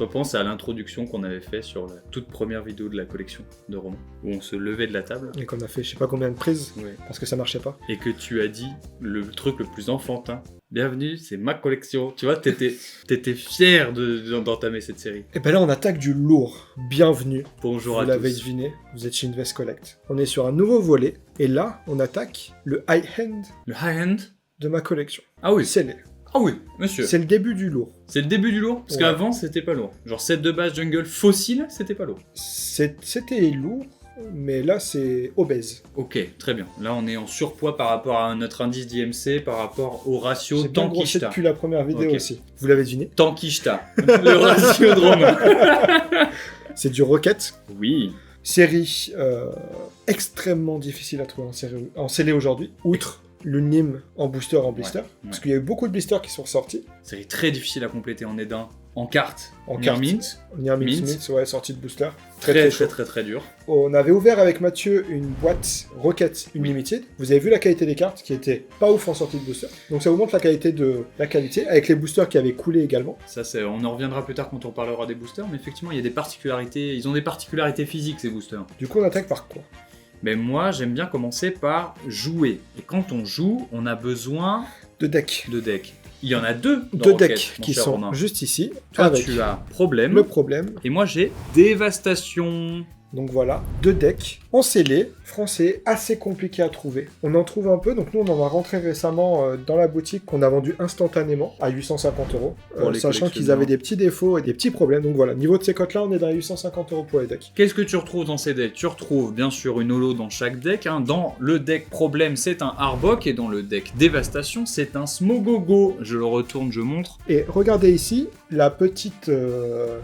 repense à l'introduction qu'on avait fait sur la toute première vidéo de la collection de romans, où on se levait de la table. Et qu'on a fait je sais pas combien de prises, Ouais. parce que ça marchait pas. Et que tu as dit le truc le plus enfantin. Bienvenue, c'est ma collection. Tu vois, t'étais fier d'entamer cette série. Et ben là, on attaque du lourd. Bienvenue. Bonjour Vous à l'avez tous. deviné, vous êtes chez Invest Collect. On est sur un nouveau volet, et là, on attaque le high-end Le high-end. de ma collection. Ah oui. C'est Ah oui, monsieur. le début du lourd. C'est le début du lourd. Parce Ouais. qu'avant, c'était pas lourd. Genre set de base jungle fossile, c'était pas lourd. C'était lourd, mais là, c'est obèse. Ok, très bien. Là, on est en surpoids par rapport à notre indice d'IMC, par rapport au ratio J'ai bien grossi Tankishta. depuis la première vidéo Ok. aussi. Vous l'avez deviné. Tankishta. Le ratio de Romain. C'est du Rocket. Oui. Série extrêmement difficile à trouver en scellé aujourd'hui, outre l'unime en booster en blister, Ouais. parce qu'il y a eu beaucoup de blisters qui sont sortis. C'est très difficile à compléter en Edin. En carte. En Near carte. Mint. Near Mint. Mint, ouais, sortie de booster. Très chaud. très dur. On avait ouvert avec Mathieu une boîte Rocket Unlimited. Vous avez vu la qualité des cartes qui était pas ouf en sortie de booster. Donc ça vous montre la qualité avec les boosters qui avaient coulé également. Ça, on en reviendra plus tard quand on parlera des boosters, mais effectivement, il y a des particularités. Ils ont des particularités physiques, ces boosters. Du coup, on attaque par quoi? Mais moi, j'aime bien commencer par jouer. Et quand on joue, on a besoin De deck. de decks. Il y en a deux dans Deux Rocket, decks mon qui cher sont Romain. juste ici. Toi, avec tu as problème. le problème. Et moi, j'ai dévastation. Donc voilà, deux decks en scellé, français, assez compliqué à trouver. On en trouve un peu, donc nous on en a rentré récemment dans la boutique qu'on a vendu instantanément à 850 €, Pour les sachant qu'ils collectionneurs. avaient des petits défauts et des petits problèmes. Donc voilà, niveau de ces cotes-là, on est dans les 850 € pour les decks. Qu'est-ce que tu retrouves dans ces decks? Tu retrouves bien sûr une holo dans chaque deck. Hein. Dans le deck problème, c'est un Arbok. Et dans le deck dévastation, c'est un Smogogo. Je le retourne, je montre. Et regardez ici, la petite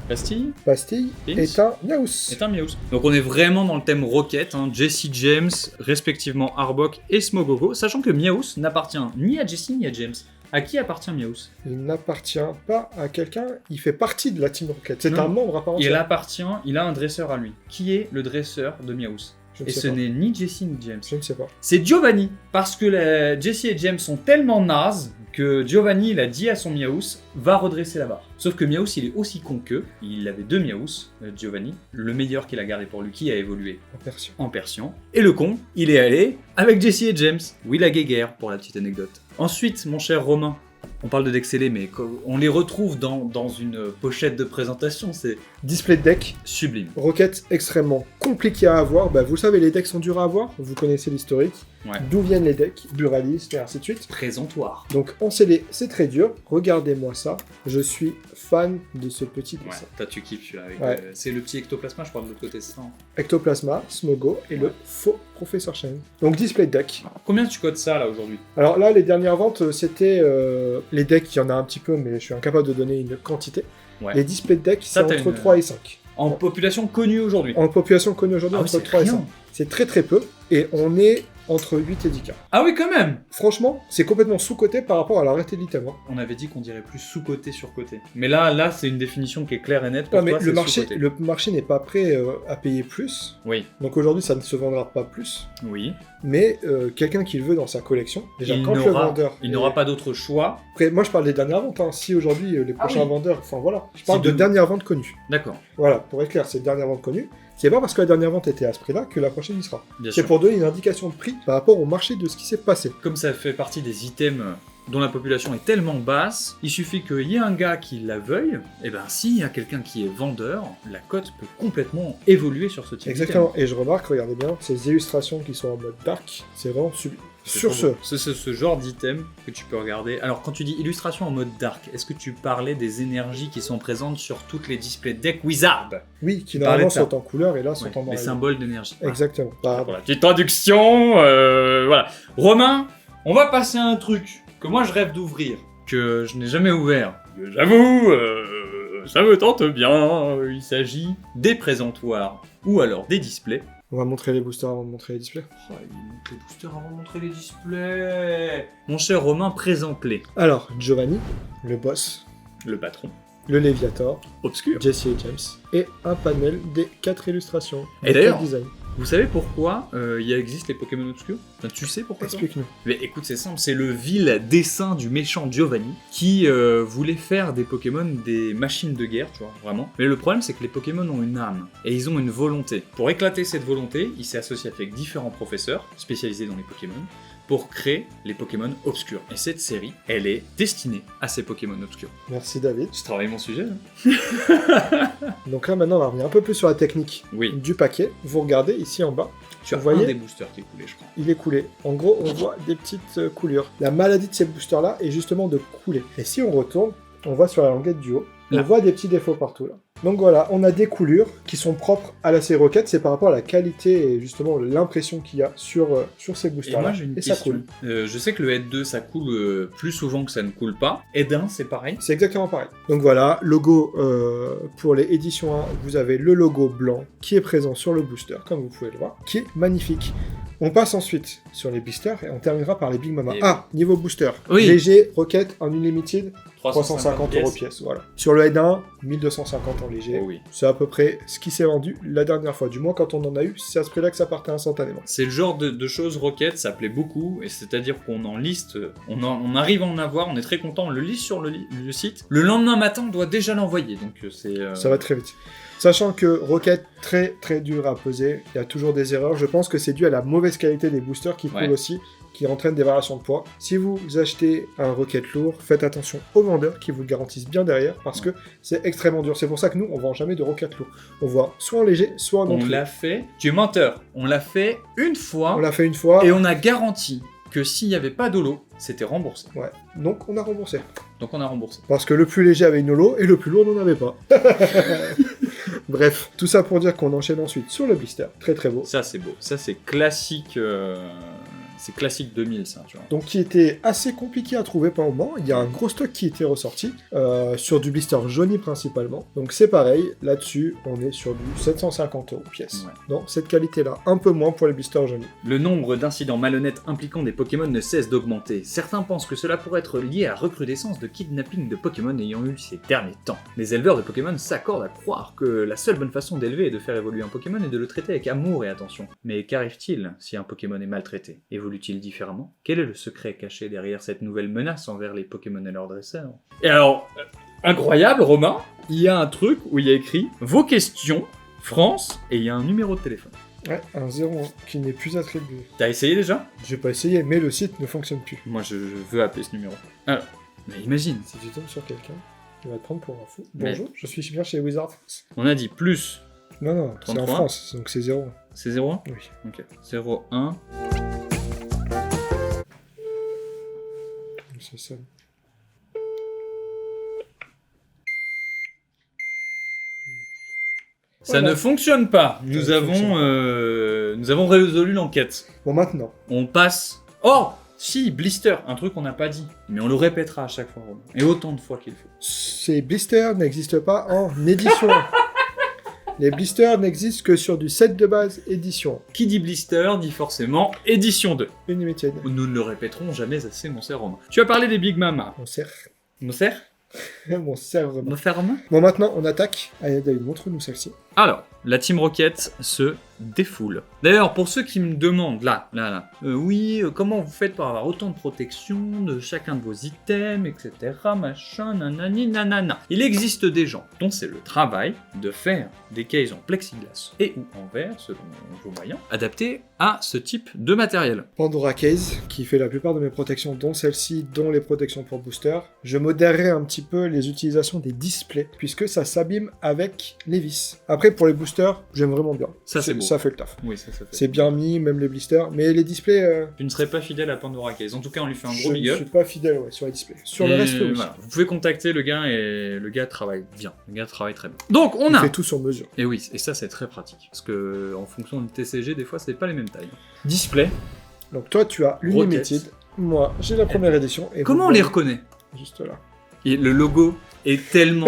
Pastille pastille Pins. est un Miaus. C'est un Miaus. Donc on est vraiment dans le thème Rocket, hein, Jesse James, respectivement Arbok et Smogogo, sachant que Miaus n'appartient ni à Jesse ni à James. À qui appartient Miaus? Il n'appartient pas à quelqu'un, il fait partie de la Team Rocket. C'est Non. un membre à part Il entière. appartient, il a un dresseur à lui. Qui est le dresseur de Miaus? Je ne Et sais ce pas. n'est ni Jesse ni James. Je ne sais pas. C'est Giovanni, parce que Jesse et James sont tellement nazes que Giovanni, il a dit à son Miaus, va redresser la barre. Sauf que Miaus, il est aussi con qu'eux. Il avait deux Miaus, Giovanni. Le meilleur qu'il a gardé pour lui, qui a évolué En version. en Persian. Et le con, il est allé avec Jesse et James. Oui, la guéguerre, pour la petite anecdote. Ensuite, mon cher Romain, on parle de decks scellés, mais on les retrouve dans une pochette de présentation, c'est Display de deck. sublime. Rocket extrêmement compliqué à avoir. Bah, vous savez, les decks sont durs à avoir. Vous connaissez l'historique. Ouais. D'où viennent les decks, Buralist et ainsi de suite. Présentoir. Donc en CD, c'est très dur. Regardez-moi ça. Je suis fan de ce petit Ouais, dessin. toi tu kiffes celui-là. Avec, Ouais. c'est le petit ectoplasma, je crois, de l'autre côté, c'est ça. Hein. Ectoplasma, Smogo et le faux Professeur Chen. Donc display de deck. Combien tu codes ça là aujourd'hui? Alors là, les dernières ventes, c'était les decks. Il y en a un petit peu, mais je suis incapable de donner une quantité. Ouais. Les displays de deck, Ça, c'est t'as entre une- 3 et 5. En population connue aujourd'hui. En population connue aujourd'hui, Ah oui, entre c'est 3 et rien. 5. C'est très très peu. Et on est entre 8 et 10K. Ah oui, quand même. Franchement, c'est complètement sous-coté par rapport à la rareté de l'item. Hein. On avait dit qu'on dirait plus sous-côté sur côté. Mais là, c'est une définition qui est claire et nette. Pour Non, mais toi, le c'est marché, sous-coté. le marché n'est pas prêt à payer plus. Oui, Donc aujourd'hui, ça ne se vendra pas plus. oui. Mais quelqu'un qui le veut dans sa collection, déjà Il quand le n'aura vendeur. il n'aura pas d'autre choix. Après, moi je parle des dernières ventes. Hein. Si aujourd'hui les prochains oui. vendeurs. Enfin voilà. Je parle Si de de- dernières ventes connues. D'accord, Voilà, pour être clair, c'est dernières ventes connues. C'est pas parce que la dernière vente était à ce prix-là que la prochaine y sera. bien C'est sûr. pour donner une indication de prix par rapport au marché de ce qui s'est passé. Comme ça fait partie des items dont la population est tellement basse, il suffit qu'il y ait un gars qui la veuille, et ben s'il y a quelqu'un qui est vendeur, la cote peut complètement évoluer sur ce type Exactement. Et je remarque, regardez bien, ces illustrations qui sont en mode dark, c'est vraiment sublime. Sur ce, C'est ce genre d'item que tu peux regarder. Alors, quand tu dis illustration en mode dark, est-ce que tu parlais des énergies qui sont présentes sur toutes les displays deck Wizard? oui, qui parlais normalement de ça. sont en couleur et là sont Ouais, en noir les et blanc. symboles d'énergie. Voilà. Exactement. Bah, Pour la petite traduction, voilà. Romain, on va passer à un truc que moi je rêve d'ouvrir, que je n'ai jamais ouvert. Que j'avoue, ça me tente bien. Il s'agit des présentoirs ou alors des displays. on va montrer les boosters avant de montrer les displays. Oh, il montre les boosters avant de montrer les displays. Mon cher Romain, présente-les. Alors, Giovanni, le boss, Le patron. le Léviator, Obscur. Jesse et James, et un panel des 4 illustrations. Et des d'ailleurs, 4 designs. Vous savez pourquoi il existe les Pokémon obscurs? Enfin, tu sais pourquoi? Explique-nous. Mais écoute, c'est simple, c'est le vil dessein du méchant Giovanni qui voulait faire des Pokémon des machines de guerre, tu vois, vraiment. Mais le problème, c'est que les Pokémon ont une âme et ils ont une volonté. Pour éclater cette volonté, il s'est associé avec différents professeurs spécialisés dans les Pokémon pour créer les Pokémon obscurs. Et cette série, elle est destinée à ces Pokémon obscurs. Merci David. Tu travailles mon sujet, là? Donc là maintenant on va revenir un peu plus sur la technique Oui. du paquet. Vous regardez ici en bas, Tu as Vous voyez un des boosters qui est coulé, je crois. il est coulé. En gros on voit des petites coulures. La maladie de ces boosters là est justement de couler. Et si on retourne, on voit sur la languette du haut, on Là. voit des petits défauts partout là. Donc voilà, on a des coulures qui sont propres à la série Rocket, c'est par rapport à la qualité et justement l'impression qu'il y a sur ces Et boosters là. moi j'ai une ça question. coule. Je sais que le Head 2 ça coule plus souvent que ça ne coule pas. Head 1 c'est pareil. C'est exactement pareil. Donc voilà, logo pour les éditions 1, vous avez le logo blanc qui est présent sur le booster, comme vous pouvez le voir, qui est magnifique. On passe ensuite sur les boosters et on terminera par les Big Mama. Et Ah, niveau booster. Oui. Léger, Rocket, en unlimited, 350 pièces. euros pièce. Voilà. Sur le Head 1, 1250 en léger. Oh oui. C'est à peu près ce qui s'est vendu la dernière fois. Du moins, quand on en a eu, c'est à ce prix-là que ça partait instantanément. C'est le genre de choses Rocket, ça plaît beaucoup, et c'est-à-dire qu'on en liste, on arrive à en avoir, on est très content, on le liste sur le site. Le lendemain matin, on doit déjà l'envoyer, donc c'est... Ça va très vite. Sachant que Rocket, très très dur à peser, il y a toujours des erreurs. Je pense que c'est dû à la mauvaise qualité des boosters qui coulent Ouais. aussi, qui entraînent des variations de poids. Si vous achetez un Rocket lourd, faites attention aux vendeurs qui vous le garantissent bien derrière, parce que c'est extrêmement dur. C'est pour ça que nous, on vend jamais de Rocket lourd. On voit soit en léger, soit en On entrée. l'a fait, tu es menteur, on l'a fait une fois, On l'a fait une fois, et on a garanti que s'il n'y avait pas d'holo, c'était remboursé. ouais. Donc on a remboursé. Donc on a remboursé. Parce que le plus léger avait une holo, et le plus lourd n'en avait pas. Bref, tout ça pour dire qu'on enchaîne ensuite sur le blister. Très très beau. Ça c'est beau, ça c'est classique... C'est classique 2000 ça, tu vois. Donc qui était assez compliqué à trouver par moment. Il y a un gros stock qui était ressorti, sur du blister jauni principalement. Donc c'est pareil, là-dessus on est sur du 750 € pièce. Ouais. Non, cette qualité-là, un peu moins pour les blisters jaunis. Le nombre d'incidents malhonnêtes impliquant des Pokémon ne cesse d'augmenter. Certains pensent que cela pourrait être lié à la recrudescence de kidnapping de Pokémon ayant eu ces derniers temps. Les éleveurs de Pokémon s'accordent à croire que la seule bonne façon d'élever et de faire évoluer un Pokémon est de le traiter avec amour et attention. Mais qu'arrive-t-il si un Pokémon est maltraité? Évolue-t-il différemment? Quel est le secret caché derrière cette nouvelle menace envers les Pokémon et leurs dresseurs? Et alors, incroyable Romain, il y a un truc où il y a écrit « Vos questions, France » et il y a un numéro de téléphone. Ouais, un 0 qui n'est plus attribué. T'as essayé déjà? J'ai pas essayé, mais le site ne fonctionne plus. Moi je veux appeler ce numéro. Alors, mais imagine, Si tu tombes sur quelqu'un, il va te prendre pour un fou. Mais- Bonjour, je suis bien chez Wizard France. on a dit plus, Non, non, c'est en 33. France, donc c'est 0. c'est 01? Oui. Ok. 01. Ça sonne. Ça Voilà. ne fonctionne pas. Ça ne fonctionne Nous avons résolu l'enquête. Bon, maintenant, On passe. Oh si, blister, un truc qu'on n'a pas dit. Mais on le répétera à chaque fois, Romain. Et autant de fois qu'il faut. ces blisters n'existent pas en édition. Les blisters n'existent que sur du set de base édition. Qui dit blister dit forcément édition 2. Unlimited. Nous ne le répéterons jamais assez, mon cher Romain. Tu as parlé des Big Mama. Mon cerf. Mon cher Mon cerf vraiment. Mon cher Romain. Bon, maintenant, on attaque. Allez, David, montre-nous celle-ci. Alors, la Team Rocket se défoule. D'ailleurs, pour ceux qui me demandent, comment vous faites pour avoir autant de protection de chacun de vos items, etc., machin, nanani, nanana. Il existe des gens dont c'est le travail de faire des cases en plexiglas et ou en verre, selon vos moyens, adaptés à ce type de matériel. Pandora Case, qui fait la plupart de mes protections, dont celle-ci, dont les protections pour booster. Je modérerai un petit peu les utilisations des displays, puisque ça s'abîme avec les vis. Après, pour les boosters, j'aime vraiment bien. Ça, c'est beau. Ça fait le taf. Oui, ça fait. C'est bien mis, même les blisters. Mais les displays, Tu ne serais pas fidèle à Pandora Case. En tout cas, on lui fait un je gros ne big up. suis pas fidèle sur les displays. Sur le Et reste, oui. voilà. Vous pouvez contacter le gars et le gars travaille bien. Le gars travaille très bien. Donc, on Il a... fait tout sur mesure. Et oui, et ça c'est très pratique. Parce que en fonction du TCG, des fois c'est pas les mêmes tailles. Display. Donc toi, tu as l'Unlimited. Moi, j'ai la première édition. Et Comment vous on les voyez reconnaît? Juste là. Et le logo est tellement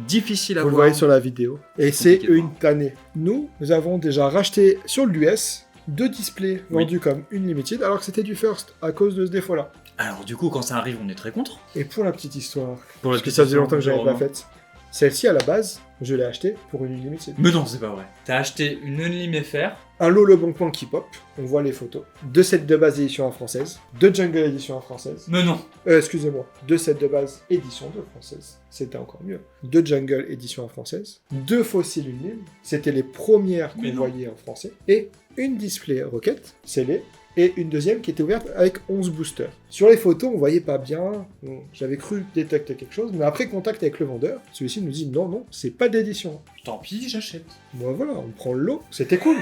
difficile à Vous le voir. voyez sur la vidéo. Et c'est compliqué de une tannée. Nous avons déjà racheté sur l'US 2 displays Oui. vendus comme Unlimited, alors que c'était du first à cause de ce défaut-là. Alors du coup, quand ça arrive, on est très content. Et pour la petite histoire, Pour parce que ça faisait longtemps que j'avais pas faite, celle-ci à la base je l'ai acheté pour une Unlimited. Mais non, c'est pas vrai. T'as acheté une Unlim FR. Un lot Le Bon Coin qui pop, on voit les photos. 2 sets de base édition 1 française. 2 Jungle édition 1 française. Mais non. Excusez-moi. 2 sets de base édition 2 française. C'était encore mieux. 2 Jungle édition 1 française. 2 fossiles Unlim. C'était les premières qu'on voyait en français. Et une display Rocket, scellée. Et une deuxième qui était ouverte avec 11 boosters. Sur les photos, on voyait pas bien. Bon, j'avais cru détecter quelque chose, mais après contact avec le vendeur, celui-ci nous dit non, c'est pas d'édition. Tant pis, j'achète. Bon voilà, on prend le lot, c'était cool.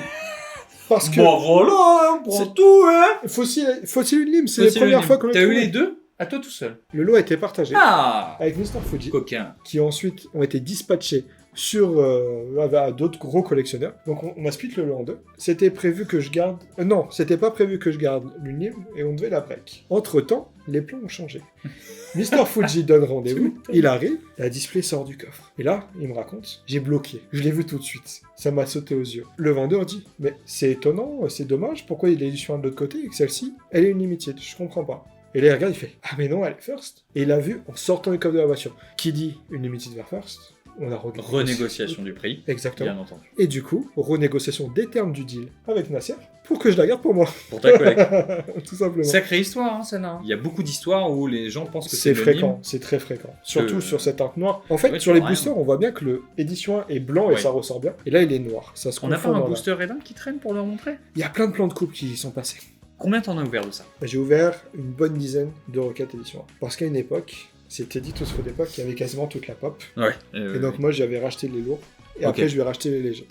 Parce que Bon voilà, on prend tout, hein. Fossile Unlim, c'est les premières fois qu'on a T'as eu trouvé. les deux à toi tout seul. Le lot a été partagé Ah, avec Mr. Fuji, coquin. qui ensuite ont été dispatchés sur à d'autres gros collectionneurs. Donc on a split le lot en deux. C'était prévu que je garde... non, c'était pas prévu que je garde l'Unlim et on devait la break. Entre-temps, les plans ont changé. Mr. Fuji donne rendez-vous, il arrive, la display sort du coffre. Et là, il me raconte, j'ai bloqué, je l'ai vu tout de suite. Ça m'a sauté aux yeux. Le vendeur dit, mais c'est étonnant, c'est dommage, pourquoi il est édition de l'autre côté et que celle-ci, elle est Unlimited, je comprends pas. Et là, il regarde, il fait, ah mais non, elle est first. Et il l'a vu en sortant du coffre de la voiture. Qui dit Unlimited vers first? On a renégociation du prix. Exactement. Bien entendu. Et du coup, renégociation des termes du deal avec Nasser pour que je la garde pour moi. Pour ta collègue. Tout simplement. Sacrée histoire, hein, celle-là. Il y a beaucoup d'histoires où les gens pensent que C'est c'est fréquent, c'est très fréquent. Surtout sur cette teinte noire. En fait, Ouais, sur les rien. boosters, on voit bien que le édition 1 est blanc et Ouais. ça ressort bien. Et là, il est noir. Ça se On n'a confond pas un dans la- booster Redin qui traîne pour leur montrer? Il y a plein de plans de coupe qui y sont passés. Combien t'en as ouvert de ça? J'ai ouvert une bonne dizaine de Rocket édition 1. Parce qu'à une époque, c'était dit tout ce d'époque qu'il y avait quasiment toute la pop. Ouais. Et donc moi, j'avais racheté les lourds. Et Ok. après, je lui ai racheté les légers.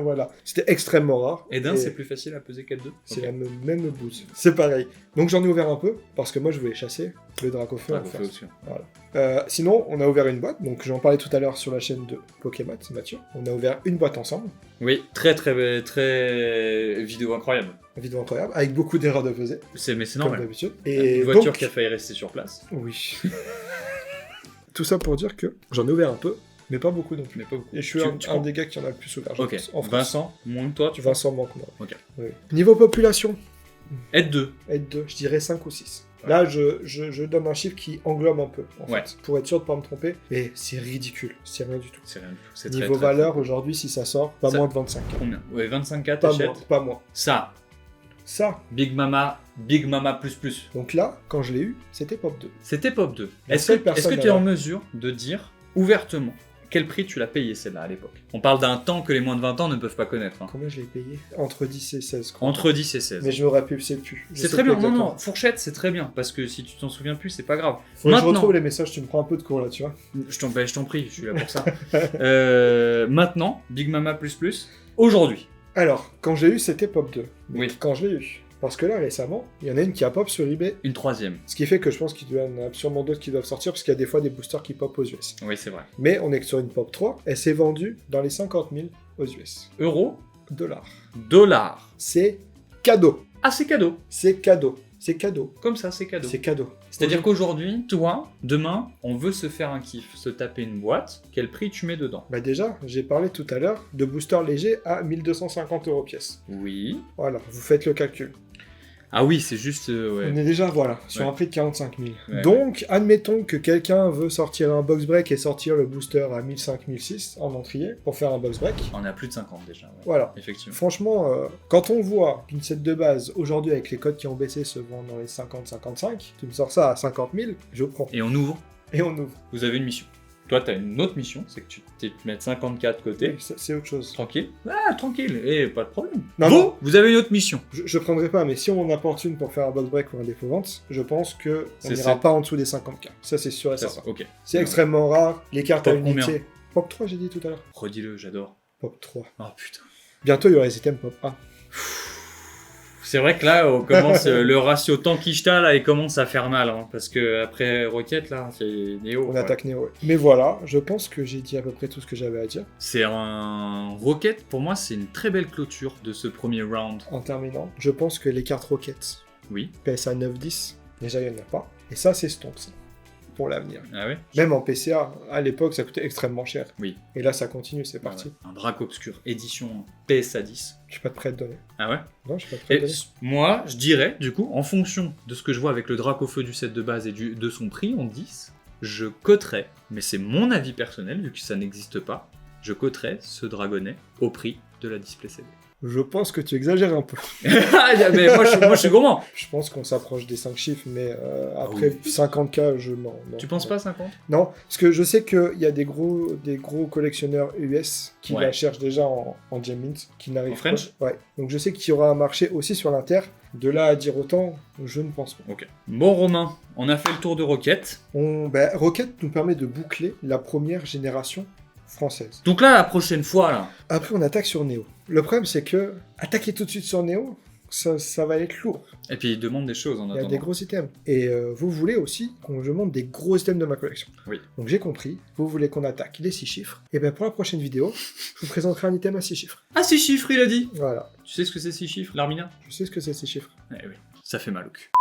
Voilà. C'était extrêmement rare. Edin, Et c'est plus facile à peser qu'elle 2. c'est la même bouse. C'est pareil. Donc j'en ai ouvert un peu, parce que moi, je voulais chasser le Dracofeu en face. Sinon, on a ouvert une boîte. Donc j'en parlais tout à l'heure sur la chaîne de Pokémon, Mathieu. On a ouvert une boîte ensemble. Oui, très vidéo incroyable. Une vidéo incroyable, avec beaucoup d'erreurs de pesée, Mais c'est comme normal. d'habitude. Et Et une voiture donc... qui a failli rester sur place. Oui. Tout ça pour dire que j'en ai ouvert un peu, mais pas beaucoup non plus. Mais pas beaucoup. Et je suis un des gars qui en a le plus ouvert, je Ok. pense, en France. Vincent, moins que toi, tu vois. Vincent manque moi. Ok. Oui. Niveau population, Aide 2. aide 2, je dirais 5 ou 6. Ouais. Là, je donne un chiffre qui englobe un peu, en Ouais. fait, pour être sûr de pas me tromper. Et c'est ridicule, c'est rien du tout. C'est rien du tout. C'est très, Niveau très, valeur, aujourd'hui, si ça sort, pas Ça- moins de 25K. très- Combien? Ouais, 25K, Pas t'achètes. moins, pas moins. Ça, Ça, Big Mama plus. donc là, quand je l'ai eu, c'était Pop 2. C'était Pop 2. La Est-ce seule que personne tu es en là-bas. mesure de dire ouvertement quel prix tu l'as payé celle-là à l'époque? On parle d'un temps que les moins de 20 ans ne peuvent pas connaître. Hein. Combien je l'ai payé? Entre 10 et 16, quoi. Entre 10 et 16. Mais je me rappelle, c'est plus. Je C'est sais très plus bien, non, exactement. non, fourchette, c'est très bien, parce que si tu t'en souviens plus, c'est pas grave. Faut que je Maintenant, retrouve les messages, tu me prends un peu de cours là, tu vois. je t'en prie, je suis là pour ça. Maintenant, Big Mama aujourd'hui. Alors, quand j'ai eu, c'était Pop 2. Mais Oui. quand je l'ai eu. Parce que là, récemment, il y en a une qui a pop sur eBay. Une troisième. Ce qui fait que je pense qu'il y en a sûrement d'autres qui doivent sortir, parce qu'il y a des fois des boosters qui pop aux US. Oui, c'est vrai. Mais on est que sur une Pop 3, elle s'est vendue dans les 50 000 aux US. Euros, Dollars. dollars. C'est cadeau. Ah, c'est cadeau. C'est cadeau. C'est cadeau. Comme ça, c'est cadeau. C'est cadeau. C'est-à-dire qu'aujourd'hui, toi, demain, on veut se faire un kiff, se taper une boîte, quel prix tu mets dedans? Bah déjà, j'ai parlé tout à l'heure de boosters légers à 1250 € pièce. Oui. Voilà, vous faites le calcul. Ah oui, c'est juste... ouais. On est déjà, voilà, sur Ouais. un prix de 45 000. Ouais, Donc, admettons que quelqu'un veut sortir un box break et sortir le booster à 1500-1600 en entrier pour faire un box break. On a plus de 50 déjà. Ouais. Voilà. Effectivement. Franchement, quand on voit qu'une set de base, aujourd'hui avec les codes qui ont baissé, se vend dans les 50-55, tu me sors ça à 50 000, je prends. Et on ouvre. Et on ouvre. Vous avez une mission. Toi, t'as une autre mission, c'est que tu te mets 54 de côté. Oui, c'est autre chose. Tranquille. Ah, tranquille. Et pas de problème. Non, vous, non. vous avez une autre mission. Je prendrai pas, mais si on apporte une pour faire un box break ou un défaut vente, je pense que on C'est n'ira ça. pas en dessous des 50K. Ça, c'est sûr et Ça, certain. ok. C'est extrêmement rare. Les cartes à Pop combien unité. Pop 3, j'ai dit tout à l'heure. Redis-le, j'adore. Pop 3. Oh putain. Bientôt, il y aura les items Pop 1. C'est vrai que là, on commence le ratio Tankishita là, il commence à faire mal, hein, parce que après Rocket là, c'est Néo. On quoi. attaque Néo. Mais voilà, je pense que j'ai dit à peu près tout ce que j'avais à dire. C'est un Rocket. Pour moi, c'est une très belle clôture de ce premier round. En terminant, je pense que les cartes Rocket Oui. PSA 9-10, déjà il n'y en a pas. Et ça, c'est stomp, ça, pour l'avenir. Ah ouais. Même en PCA, à l'époque, ça coûtait extrêmement cher. Oui. Et là, ça continue, c'est Ah parti. ouais. Un Drac Obscur édition PSA 10. Je suis pas prêt à te donner. Ah ouais. Non, je suis pas prêt à Et te donner. moi, je dirais, du coup, en fonction de ce que je vois avec le Drac au feu du set de base et de son prix en 10, je coterais, mais c'est mon avis personnel vu que ça n'existe pas, je coterais ce dragonnet au prix de la Display CD. Je pense que tu exagères un peu. Mais moi je suis gourmand. Je pense qu'on s'approche des 5 chiffres, mais après 50K, non. Tu penses pas 50? Non, parce que je sais qu'il y a des gros collectionneurs US qui la cherchent déjà en Gem Mint, qui n'arrivent pas. French. Ouais. Donc je sais qu'il y aura un marché aussi sur l'Inter. De là à dire autant, je ne pense pas. Ok. Bon Romain, on a fait le tour de Rocket. Rocket nous permet de boucler la première génération française. Donc là, la prochaine fois, là... Après, on attaque sur Neo. Le problème, c'est que attaquer tout de suite sur Neo, ça va être lourd. Et puis il demande des choses en attendant. Il y a des gros items. Et vous voulez aussi qu'on je montre des gros items de ma collection. Oui. Donc j'ai compris, vous voulez qu'on attaque les 6 chiffres. Et bien pour la prochaine vidéo, je vous présenterai un item à 6 chiffres. Ah, 6 chiffres, il a dit. Voilà. Tu sais ce que c'est 6 chiffres, l'Armina? Je sais ce que c'est 6 chiffres. Eh oui, ça fait mal au cul.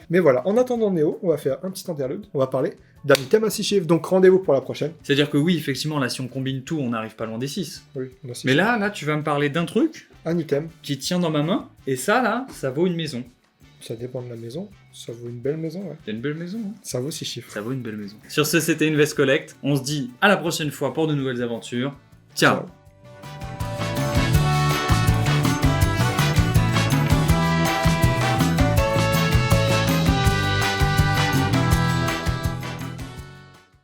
Mais voilà, en attendant Neo, on va faire un petit interlude. On va parler d'un item à 6 chiffres. Donc rendez-vous pour la prochaine. C'est-à-dire que oui, effectivement, là, si on combine tout, on n'arrive pas loin des 6. Oui, on a 6 Mais chiffres. là, tu vas me parler d'un truc Un item, qui tient dans ma main, et ça, là, ça vaut une maison. ça dépend de la maison. Ça vaut une belle maison, ouais. C'est une belle maison, hein. Ça vaut 6 chiffres. Ça vaut une belle maison. Sur ce, c'était Invest Collect. On se dit à la prochaine fois pour de nouvelles aventures. Ciao. Ciao.